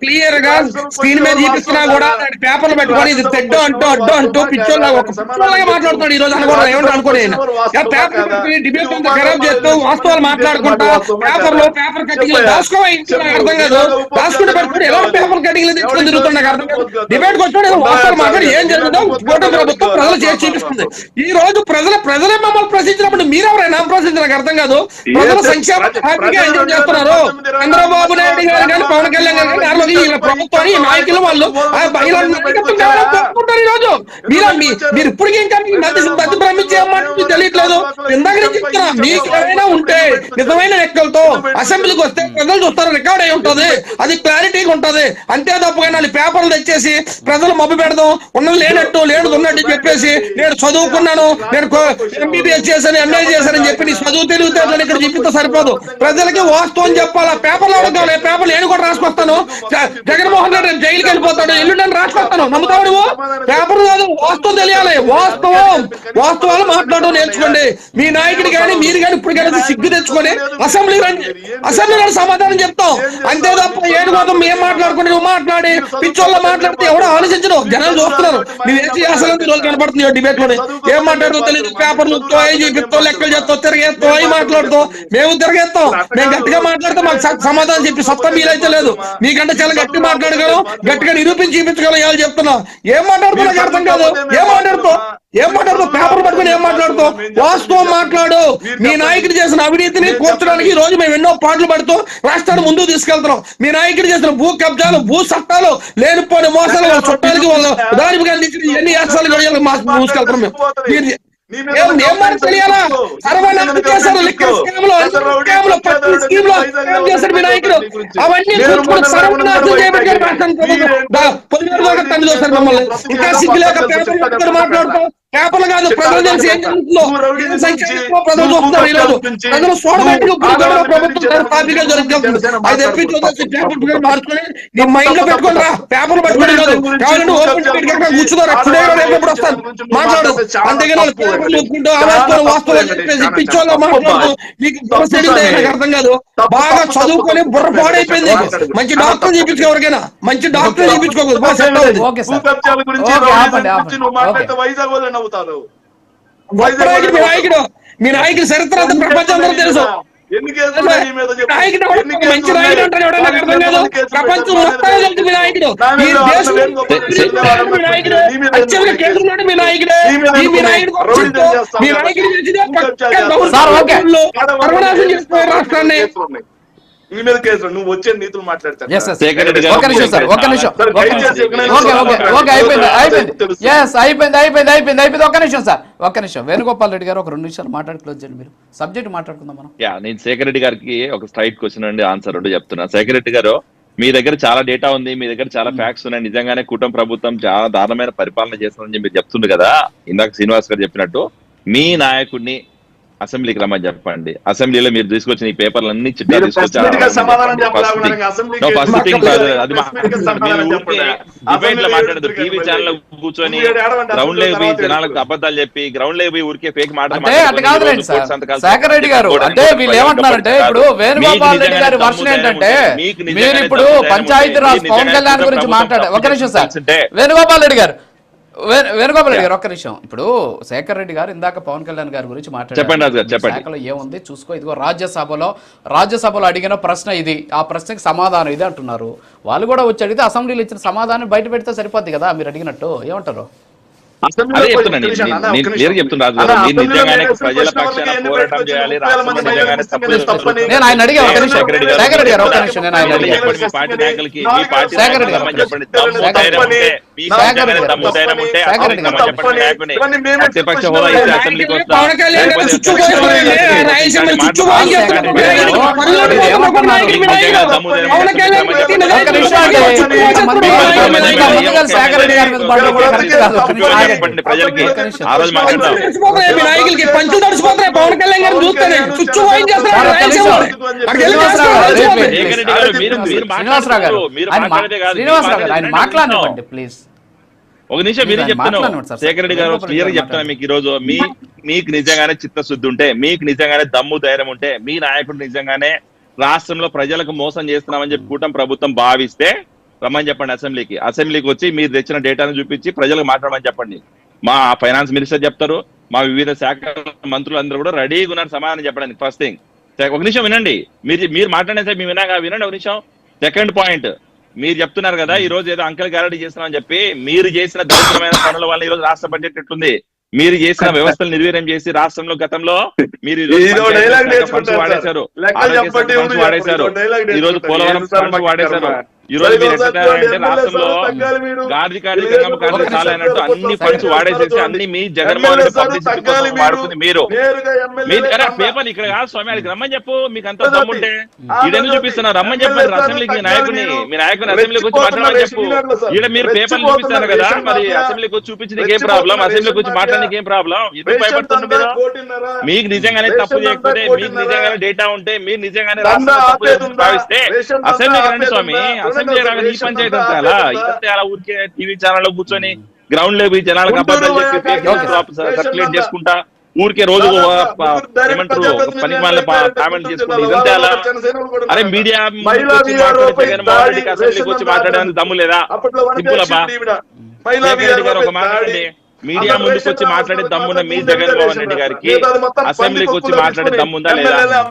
Clear గా screen మీద చూపిస్తున్నా కూడా పేపర్లు పెట్టుకొని ఇది తెడ్డు అంటూ అడ్డు అంటూ పిచ్చోళ్ళగా ఒక పిచ్చోళ్ళగా మాట్లాడుతున్నాడు ఈ రోజు అనుకోవడం ఏమంటే అనుకోని పేపర్ డిబేట్ అంతా ఖరాబ్ చేస్తూ వాస్తవాలు మాట్లాడుకుంటా పేపర్ కటింగ్ దాచుకోవాలి అర్థం కాదు. దాచుకుంటే పెట్టుకుని ఎలా పేపర్ కటింగ్ తెచ్చుకొని తిరుగుతున్నా నాకు అర్థం కాదు. డిబేట్ వచ్చి వాస్తవాలు మాట్లాడి ఏం జరుగుతుందో కూటమి ప్రభుత్వం ప్రజలు చేసి చూపిస్తుంది. ఈ రోజు ప్రజలే మమ్మల్ని ప్రశ్నించినప్పుడు మీరెవరైనా ప్రశ్నించి నాకు అర్థం కాదు. ప్రజల సంక్షేమం హ్యాపీగా ఎంజాయ్ చేస్తున్నారు. చంద్రబాబు నాయుడు గారు కానీ పవన్ కళ్యాణ్ గారు కానీ ప్రభుత్వాన్ని నాయకులు వాళ్ళు ఈ రోజు మీరు ఇప్పటికీ ఇంకా మధ్య భ్రమించేయమంటే తెలియట్లేదు. ఇందాక నేను చెప్తున్నా మీకు ఏమైనా ఉంటే నిజమైన లెక్కలతో అసెంబ్లీకి వస్తే ప్రజలు చూస్తారు, రికార్డ్ అయి ఉంటది, అది క్లారిటీగా ఉంటది. అంతే తప్పగా పేపర్లు తెచ్చేసి ప్రజలు మబ్బు పెడదాం ఉన్నది లేనట్టు లేనిది ఉన్నట్టు చెప్పేసి నేను చదువుకున్నాను, నేను ఎంబీబీఎస్ చేశాను, ఎంఏ చేశానని చెప్పి నీ చదువు తెలివితేటలని ఇక్కడ చూపిస్తే సరిపోదు. ప్రజలకి వాస్తవం చెప్పాలా. పేపర్లు అడగాలి, పేపర్లు నేను కూడా రాసుకొస్తాను. జగన్మోహన్ రెడ్డి జైలుకి వెళ్ళిపోతాడు, ఎల్లు నేను రాసుకొస్తాను. నమ్ముతావు నువ్వు? పేపర్ కాదు, వాస్తవం తెలియాలి. వాస్తవాలు మాట్లాడడం నేర్చుకోండి. మీ నాయకుడు కానీ మీరు కానీ ఇప్పుడు కానీ సిగ్గు తెచ్చుకొని అసెంబ్లీ రండి, అసెంబ్లీలో సమాధానం చెప్తాం. అంతే తప్ప ఏడు మాత్రం మేము మాట్లాడుకుంటే నువ్వు మాట్లాడి పిచ్చోళ్ళ మాట్లాడితే ఎవడో ఆలోచించరు. జనాలు చూస్తున్నారు నువ్వు ఏం చేయాల్సిన రోజు కనపడుతుంది డిబేట్ లోనే. ఏం మాట్లాడుతూ తెలియదు. పేపర్లు చూపిస్తావు, లెక్కలు చేస్తావు, తిరిగేస్తావు, అవి మాట్లాడుతావు. మేము తిరిగేస్తాం. మేము గట్టిగా మాట్లాడితే మాకు సమాధానం చెప్పి సొంత మీరైతే లేదు. మీకంటే చాలా గట్టి మాట్లాడగలం, గట్టిగా నిరూపించి చూపించగలం. ఏం చెప్తున్నావు? ఏం మాట్లాడుతున్నా నాకు అర్థం కాదు. ఏం మాట్లాడుతావు? పేపర్ పట్టుకుని ఏం మాట్లాడుతావు? వాస్తవం మాట్లాడు. మీ నాయకుడు చేసిన అవినీతిని కూర్చడానికి ఈ రోజు మేము ఎన్నో పాటలు పడుతూ రాష్ట్రాన్ని ముందుకు తీసుకెళ్తున్నాం. మీ నాయకుడు చేసిన భూ కబ్జాలు, భూ చట్టాలు, లేనిపోయిన మోసాలు, వాళ్ళ చుట్టాలకి వాళ్ళ దానికి ఎన్ని యాసాలు మూసుకెళ్తున్నాం మేము. తెలియాలా? సర్వనాశనం చేశారు. మీ నాయకుడు అవన్నీ సర్వనాశనం చేయబెట్టారు. తండ్రి చూస్తారు మమ్మల్ని. ఇంకా సిగ్గు లేక పేపర్ మాట్లాడుతాం. పేపర్లు కాదు, ప్రజలు తెలిసి ఏం జరుగుతుందో ప్రజలు చూస్తున్నారు. ఈ రోజు ప్రజలు చూడబెట్టి ప్రభుత్వం తాపీగా జరుగుతుంది. అది పేపర్ మార్చుకొని నీ మైండ్ లో పెట్టుకుని రా. పేపర్లు పట్టుకుని కావాలంటే ఓపెన్ కూర్చున్నారు. ఎప్పుడు వస్తాను మాట్లాడు. అంతేగాని పేపర్లు వాస్తవాలు చెప్పేసి పిచ్చోళ్ళ మాట్లాడుతూ మీకు అర్థం కాదు. బాగా చదువుకొని బుర్ర పాడైపోయింది. మంచి డాక్టర్ చూపించుకో, ఎవరికైనా మంచి డాక్టర్ చూపించుకోకూడదు. మీ నాయకుడు చరిత్ర ప్రపంచం అందరూ తెలుసు. మంచి నాయకుడు అంటారు ఎవడన్నా అర్థం కాదు. ప్రపంచం మొత్తం తెలుసు మీ నాయకుడు. ఈ దేశం మీ నాయకుడు, అత్యంత కేంద్రంలో మీ నాయకుడే. మీ నాయకుడు చేస్తున్నారు రాష్ట్రాన్ని. మీ మీద కేసు నువ్వు వచ్చే నీతులు మాట్లాడతాను. ఒక్క నిమిషం వేణుగోపాల్ రెడ్డి గారు ఒక 2 నిమిషాలు మాట్లాడి క్లోజ్ చేయండి. మీరు సబ్జెక్ట్ మాట్లాడుకుందాం మనం. నేను శేఖర్ రెడ్డి గారికి ఒక స్ట్రైట్ క్వశ్చన్ అండి, ఆన్సర్ రెండు చెప్తున్నా. శేఖర్ రెడ్డి గారు, మీ దగ్గర చాలా డేటా ఉంది, మీ దగ్గర చాలా ఫ్యాక్ట్స్ ఉన్నాయి. నిజంగానే కూటమి ప్రభుత్వం చాలా దారుణమైన పరిపాలన చేస్తుందని మీరు చెప్తుంది కదా. ఇందాక శ్రీనివాస్ గారు చెప్పినట్టు మీ నాయకుడిని అసెంబ్లీకి రమ్మని చెప్పండి. అసెంబ్లీలో మీరు తీసుకొచ్చిన ఈ పేపర్లన్నీ చిట్టా తీసుకొచ్చి మాట్లాడదు. టీవీ ఛానల్ కూర్చొని గ్రౌండ్ లేక పోయి జనాలకు అబద్ధాలు చెప్పి గ్రౌండ్ లేక పోయి ఊరికే ఫేక్ శేఖర్ రెడ్డి గారు అంటే వీళ్ళు ఏమంటున్నారంటే, ఇప్పుడు వేణుగోపాల్ రెడ్డి గారి వర్షన్ ఏంటంటే, మీరు ఇప్పుడు పంచాయతీ రాజ్ పవన్ కళ్యాణ్ గురించి మాట్లాడారు. ఒక నిమిషం సార్, వేణుగోపాల్ రెడ్డి గారు ఒక్క నిమిషం. ఇప్పుడు శేఖర్ రెడ్డి గారు ఇందాక పవన్ కళ్యాణ్ గారి గురించి మాట్లాడారు. ఏముంది చూసుకో, ఇదిగో రాజ్యసభలో అడిగిన ప్రశ్న ఇది, ఆ ప్రశ్నకి సమాధానం ఇది అంటున్నారు. వాళ్ళు కూడా వచ్చి అడిగితే అసెంబ్లీలో ఇచ్చిన సమాధానం బయట పెడితే సరిపోద్ది కదా. మీరు అడిగినట్టు ఏమంటారు? అదే చెప్తున్నాను, నేను క్లియర్ చెప్తున్నాను. నిజంగానే ప్రజల పక్షాన పోరాటం చేయాలి. నేను ఆయన అడిగాను ఒక నిమిషం, శేఖర్ రెడ్డి గారు ఒక్క నిమిషం. నేను ఆయన అడిగాను పార్టీ నాయకులకి, శేఖర్ రెడ్డి గారు చెప్పండి, ప్రతిపక్ష హోదా ఇస్తే అసెంబ్లీకి ప్రజలకి ఆ రోజు నాయకులకి పంచులు తడిచిపోతున్నాయి. పవన్ కళ్యాణ్ గారిని చూస్తేనే చుచ్చు ఆయన మాట్లాడండి ప్లీజ్. ఒక నిమిషం మీరు చెప్తున్నాను. శేఖర్ రెడ్డి గారు క్లియర్ చెప్తాను మీకు. ఈ రోజు మీకు నిజంగానే చిత్తశుద్ధి ఉంటే, మీకు నిజంగానే దమ్ము ధైర్యం ఉంటే, మీ నాయకుడు నిజంగానే రాష్ట్రంలో ప్రజలకు మోసం చేస్తున్నామని చెప్పి కూటమి ప్రభుత్వం భావిస్తే రమ్మని చెప్పండి అసెంబ్లీకి వచ్చి మీరు తెచ్చిన డేటాను చూపించి ప్రజలకు మాట్లాడమని చెప్పండి. మా ఫైనాన్స్ మినిస్టర్ చెప్తారు, మా వివిధ శాఖల మంత్రులు అందరూ కూడా రెడీగా ఉన్నారు సమాధానం చెప్పడానికి. First thing. ఒక నిమిషం వినండి, మీరు మాట్లాడే మేము వినండి ఒక నిమిషం. సెకండ్ పాయింట్, మీరు చెప్తున్నారు కదా ఈ రోజు ఏదో అంకెల్ గ్యారెంటీ చేస్తున్నామని చెప్పి, మీరు చేసిన దరిద్రమైన పనుల వల్ల ఈ రోజు రాష్ట్ర బడ్జెట్ ఎట్లుంది, మీరు చేసిన వ్యవస్థలు నిర్వీర్యం చేసి రాష్ట్రంలో గతంలో మీరు వాడేశారు, ఫండ్స్ వాడేశారు, ఈ రోజు పోలవరం ఫండ్స్ వాడేశారు. ఈ రోజు మీరు ఎట్లంటే రాష్ట్రంలో గాంధీ చాలైనట్టు అన్ని ఫండ్స్ వాడేసేసి అన్ని మీ జగన్మోహన్ రెడ్డి పబ్లిసిటీ కోసం వాడుతుంది. మీరు పేపర్ ఇక్కడ కాదు స్వామి, అది రమ్మని చెప్పు, మీకు అంత దమ్ముంటే ఈడెందుకు చూపిస్తున్నారు, రమ్మని చెప్పారు అసెంబ్లీకి. మీ నాయకుని అసెంబ్లీకి వచ్చి మాట్లాడమని చెప్పు. ఈడ మీరు పేపర్లు చూపిస్తారు కదా, మరి అసెంబ్లీకి వచ్చి చూపించడానికి ఏం ప్రాబ్లం, అసెంబ్లీకి వచ్చి మాట్లాడడానికి ఏం ప్రాబ్లం, ఎందుకు భయపడుతున్నారు మీరు? మీకు నిజంగానే తప్పు చేయకపోతే, మీకు నిజంగానే డేటా ఉంటే, మీరు నిజంగానే భావిస్తే అసెంబ్లీకి రండి స్వామి. అసెంబ్లీ రాగా ఈ పంచాయతీ అంతా అలా ఊరికే టీవీ ఛానల్లో కూర్చొని గ్రౌండ్ లో పోయి జనాలకు అబద్ధాలు చెప్పి సర్క్యులేట్ చేసుకుంటా ఊరికే రోజు ఏమంటారు పనికి వాళ్ళ కామెంట్ చేసుకుంటా ఇదంతా అలా. అరే మీడియా జగన్మోహన్ రెడ్డికి అసెంబ్లీకి వచ్చి మాట్లాడడానికి దమ్ము లేదా? సింపుల్ అబ్బా. గారు ఒక మాట్లాడండి, మీడియా ముందుకు వచ్చి మాట్లాడే దమ్మున్న మీ జగన్మోహన్ రెడ్డి గారికి అసెంబ్లీకి వచ్చి మాట్లాడే దమ్ముందా లేదా?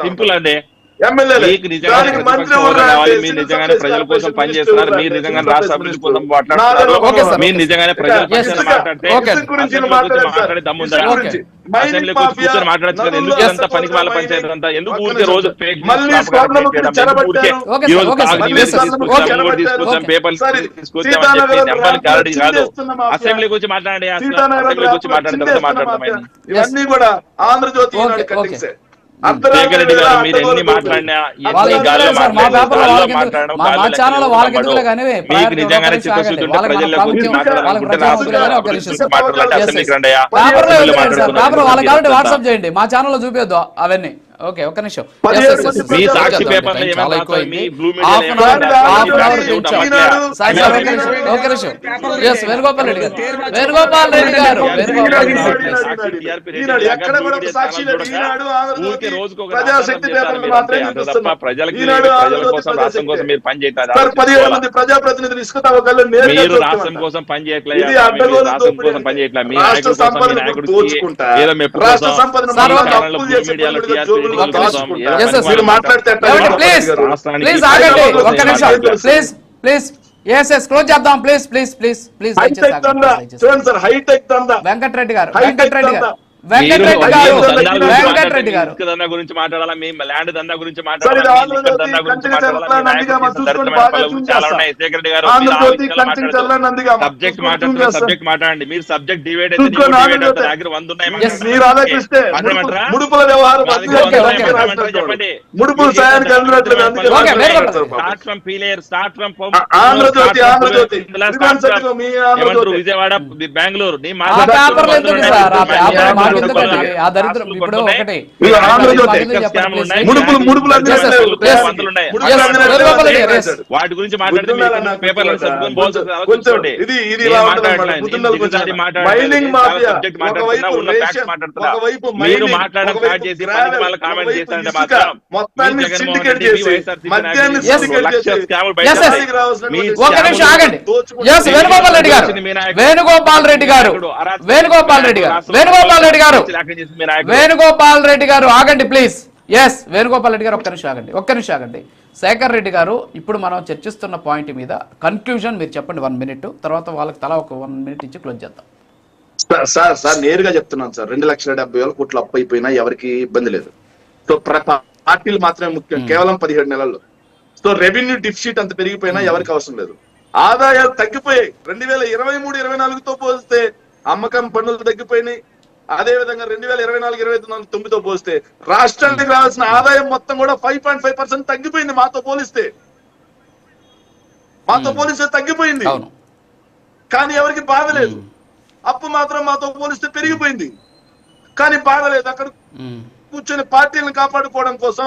సింపుల్ అండి. మీకు నిజంగానే మీరు నిజంగానే ప్రజల కోసం పనిచేస్తున్నారు, మీరు నిజంగానే రాష్ట్ర అభివృద్ధి కోసం మాట్లాడుతున్నారు, మీరు నిజంగానే ప్రజల కోసం మాట్లాడే దమ్ముందా? అసెంబ్లీ కూర్చొని మాట్లాడచ్చు. ఎందుకు అంతా పనికి వాళ్ళ పంచాయతీ అంతా ఎందుకు ఊరికే రోజు తీసుకొచ్చాం పేపర్లు తీసుకొచ్చామని చెప్పి నెంబర్ క్లారిటీ కాదు. అసెంబ్లీకి వచ్చి మాట్లాడండి, అసెంబ్లీకి వచ్చి మాట్లాడిన తర్వాత మాట్లాడతాం. ఇవన్నీ కూడా ఆంధ్రజ్యోతి రెడ్డి గారు మీరు ఎన్ని మాట్లాడినా మీకు నిజంగానే చిత్తశుద్ధి ఉంటే ప్రజల్లో గురించి మాట్లాడాలనుకుంటే అసెంబ్లీకి రండి. వాట్సాప్ చేయండి, మా ఛానల్ చూపిద్దు అవన్నీ. ఓకే, ఒక్క నిమిషం. మీ సాక్షి పేపర్ వేణుగోపాల్ రెడ్డి గారు ప్రజాప్రతినిధులు మీరు రాష్ట్రం కోసం పని చేయట్లేదు, రాష్ట్రం కోసం పని చేయట్లేదు, మీ నాయకుడు ఏదో మెప్పు మీడియాలో వెంకటరెడ్డి గారు గురించి మాట్లాడాలా, మీ ల్యాండ్ దందా గురించి మాట్లాడాలా, సబ్జెక్ట్ మాట్లాడండి. మీరు సబ్జెక్ట్ డివైడ్ అయితే దగ్గర 100 ఉన్నాయి. విజయవాడ బెంగళూరు వాటి గురించి మాట్లాడితే మీరు మాట్లాడడం స్టార్ట్ చేసి కామెంట్ చేస్తారంటే మాత్రం వేణుగోపాల్ రెడ్డి గారు ఆగండి ప్లీజ్. వేణుగోపాల్ రెడ్డి గారు ఒక్క నిమిషం ఆగండి. శేఖర్ రెడ్డి గారు, ఇప్పుడు మనం చర్చిస్తున్న పాయింట్ మీద కన్క్లూజన్ మీరు చెప్పండి 1 minute, తర్వాత వాళ్ళకి తలా ఒక 1 minute ఇచ్చి క్లోజ్ చేద్దాం. సార్ నేరుగా చెప్తున్నాను సార్, 2,70,000 కోట్లు అప్పు అయిపోయినా ఎవరికి ఇబ్బంది లేదు. సో పార్టీలు మాత్రమే ముఖ్యం, కేవలం 17 నెలల్లో. సో రెవెన్యూ డిఫిసిట్ అంత పెరిగిపోయినా ఎవరికి అవసరం లేదు. ఆదాయాలు తగ్గిపోయాయి 2023-24తో పోలిస్తే, అమ్మకం పన్నులు తగ్గిపోయినాయి. అదే విధంగా 2024-25 పోలిస్తే రాష్ట్రానికి రావాల్సిన ఆదాయం మొత్తం కూడా 5.5% తగ్గిపోయింది. మాతో పోలిస్తే తగ్గిపోయింది, కానీ ఎవరికి బాధ లేదు. అప్పు మాత్రం మాతో పోలిస్తే పెరిగిపోయింది, కానీ బాధ లేదు. అక్కడ కూర్చొని పార్టీలను కాపాడుకోవడం కోసం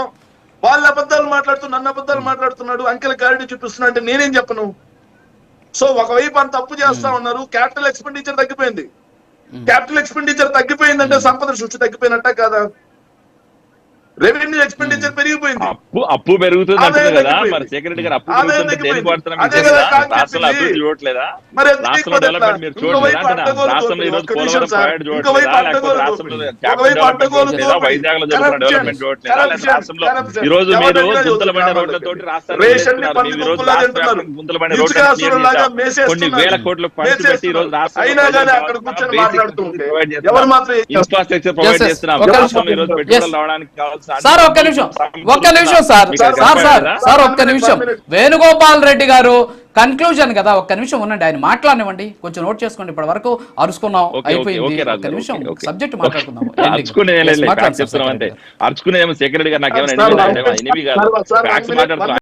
వాళ్ళ అబద్ధాలు మాట్లాడుతూ నన్ను అబద్ధాలు మాట్లాడుతున్నాడు, అంకెల క్లారిటీ చూపిస్తున్నా అంటే నేనేం చెప్పను. సో ఒకవైపు అంత అప్పు చేస్తా ఉన్నారు, క్యాపిటల్ ఎక్స్పెండిచర్ తగ్గిపోయింది. క్యాపిటల్ ఎక్స్పెండిచర్ తగ్గిపోయిందంటే సంపద సృష్టి తగ్గిపోయినట్ట కాదా? రెవెన్యూ ఎక్స్పెండిచర్ పెరిగిపోయింది. అప్పు పెరుగుతుంది అంటారు ఆదాయం కదా, తగ్గిపోయింది. మరి శేఖర్ రెడ్డి గారు అప్పు ఆదాయం పెరుగుతుంటే తగ్గిపోయింది. దేనికి వాడుతున్నాం? అదే కదా కాంగ్రెస్ రాష్ట్రంలో చెప్పింది. అభివృద్ధి చూడట్లేదా? మరి ఎందుకు రాష్ట్రంలో ఎక్కువ డెవలప్మెంట్ మీరు చూడలేదా ఇంకోవైపు అంటున్నా? అడ్డగోలు రాష్ట్రంలో ఈ రోజు ఒక్క నిమిషం పోలవరం సార్. ప్రాజెక్ట్ ఇంకోవైపు చూడట్లేదా? లేకపోతే అడ్డగోలు రాష్ట్రంలో ఒకవైపు క్యాపిటల్ డెవలప్మెంట్ అడ్డగోలు చూడట్లేదా? వైజాగ్ లో జరుగుతున్న డెవలప్మెంట్ చూడట్లేదా? లేకపోతే రాష్ట్రంలో ఈ రోజు మీరు గుంతల బండి రోడ్లతోటి రాష్ట్రాన్ని రేషన్ ని చేస్తున్నారు. పంది మీరు ఈ రోజు గుంపులాగా రాష్ట్ర తింటున్నారు. వ్యాప్తంగా గుంతల బండి ఇసుక రోడ్లు ఆసురులాగా మేసేస్తున్నారు. కొన్ని వేల కోట్ల ఫండ్స్ పెట్టి ఈ రోజు రాష్ట్రంలో అయినా కానీ ప్రజలకు అక్కడ కూర్చొని basic మాట్లాడుతూ ఉంటే provide చేస్తున్నాం. ఎవరు మాత్రం ఏం చేస్తారు? Infrastructure provide Yes, yes. చేస్తున్నాం. ఒక రాష్ట్రంలో ఈ రోజు నిమిషం. పెట్టుబడులు Yes. రావడానికి కావాల్సిన సార్ ఒక్క నిమిషం సార్ మీకు సార్ అర్థం సార్ కాదా? సార్ ఒక్క నిమిషం. వేణుగోపాల్ రెడ్డి గారు కన్క్లూజన్ కదా, ఒక్క నిమిషం ఉండండి, ఆయన మాట్లాడనివ్వండి, కొంచెం నోట్ చేసుకోండి. ఇప్పటి వరకు అరుచుకున్నాం, అయిపోయింది. ఒక్క నిమిషం సబ్జెక్ట్ మాట్లాడుకుందాం. అరుచుకునే చెప్తున్నాం అంటే అరుచుకునే శేఖర్ రెడ్డి గారు నాకేమైనా సార్, మాట్లాడుతున్నాం.